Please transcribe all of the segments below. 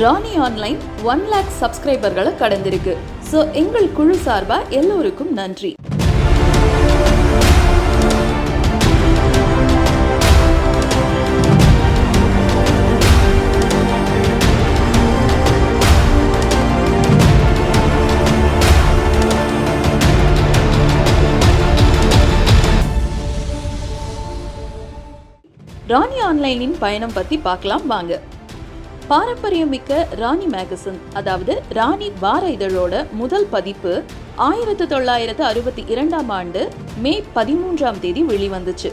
ராணி online 1 lakh சப்ஸ்கிரைபர்களை கடந்திருக்கு. So எங்கள் குழு சார்பா எல்லோருக்கும் நன்றி. ராணி ஆன்லைனின் பயணம் பத்தி பார்க்கலாம் வாங்க. பாரம்பரியமிக்க ராணி மேகசின், அதாவது ராணி வார இதழோட முதல் பதிப்பு 1962 ஆண்டு மே 13 வெளிவந்துச்சு.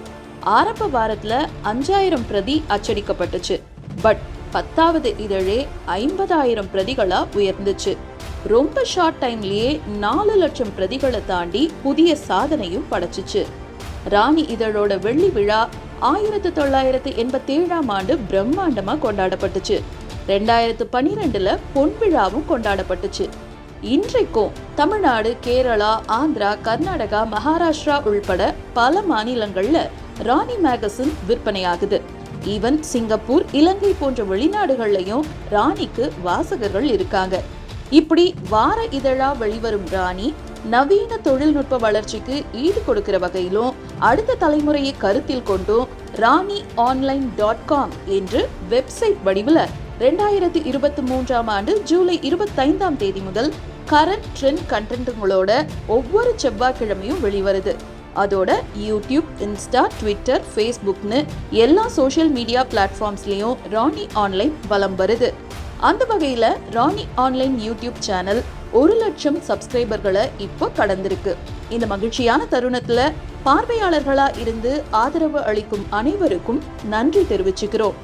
ஆரம்ப வாரத்துல 5000 பிரதி அச்சடிக்கப்பட்டுச்சு. பட் 10வது இதழே 50,000 பிரதிகளா உயர்ந்துச்சு. ரொம்ப ஷார்ட் டைம்லயே 4 லட்சம் பிரதிகளை தாண்டி புதிய சாதனையும் படைச்சிச்சு. ராணி இதழோட வெள்ளி விழா 1987 ஆண்டு பிரம்மாண்டமா கொண்டாடப்பட்டுச்சு. 2012 பொன் விழாவும் கொண்டாடப்பட்டுச்சு. இன்றைக்கும் தமிழ்நாடு, கேரளா, ஆந்திரா, கர்நாடகா, மகாராஷ்டிரா உள்பட பல மாநிலங்கள்ல ராணி மேகசின் விற்பனையாகுது. ஈவன் சிங்கப்பூர், இலங்கை போன்ற வெளிநாடுகள்லயும் ராணிக்கு வாசகர்கள் இருக்காங்க. இப்படி வார இதழா வெளிவரும் ராணி நவீன தொழில்நுட்ப வளர்ச்சிக்கு ஈடு கொடுக்கிற வகையிலும் அடுத்த தலைமுறையை கருத்தில் கொண்டும் ranionline.com என்று வெப்சைட் வடிவில் 2023 ஆண்டு ஜூலை 25 முதல் கரண்ட் ட்ரெண்ட் கண்டென்ட்டுங்களோட ஒவ்வொரு செவ்வாய்க்கிழமையும் வெளிவருது. அதோட யூடியூப், இன்ஸ்டா, ட்விட்டர், ஃபேஸ்புக்னு எல்லா சோஷியல் மீடியா பிளாட்ஃபார்ம்ஸ்லயும் ராணி ஆன்லைன் வலம் வருது. அந்த வகையில ராணி ஆன்லைன் யூடியூப் சேனல் 1 லட்சம் சப்ஸ்கிரைபர்களை இப்போ கடந்திருக்கு. இந்த மகிழ்ச்சியான தருணத்துல பார்வையாளர்களா இருந்து ஆதரவு அளிக்கும் அனைவருக்கும் நன்றி தெரிவிச்சுக்கிறோம்.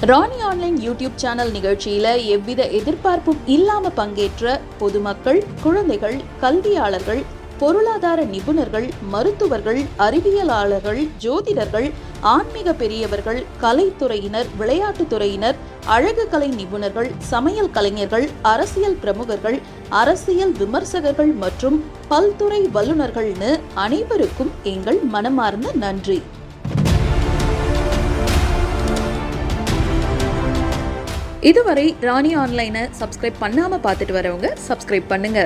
ராணி ஆன்லைன் யூடியூப் சேனல் நிகழ்ச்சியில எவ்வித எதிர்பார்ப்பும் இல்லாம பங்கேற்ற பொதுமக்கள், குழந்தைகள், கல்வியாளர்கள், பொருளாதார நிபுணர்கள், மருத்துவர்கள், அறிவியலாளர்கள், ஜோதிடர்கள், ஆன்மீக பெரியவர்கள், கலைத்துறையினர், விளையாட்டுத்துறையினர், அழகு கலை நிபுணர்கள், சமையல் கலைஞர்கள், அரசியல் பிரமுகர்கள், அரசியல் விமர்சகர்கள் மற்றும் பல்துறை வல்லுநர்கள்னு அனைவருக்கும் எங்கள் மனமார்ந்த நன்றி. இதுவரை ராணி ஆன்லைனை சப்ஸ்கிரைப் பண்ணாம பார்த்துட்டு வரவங்க சப்ஸ்கிரைப் பண்ணுங்க.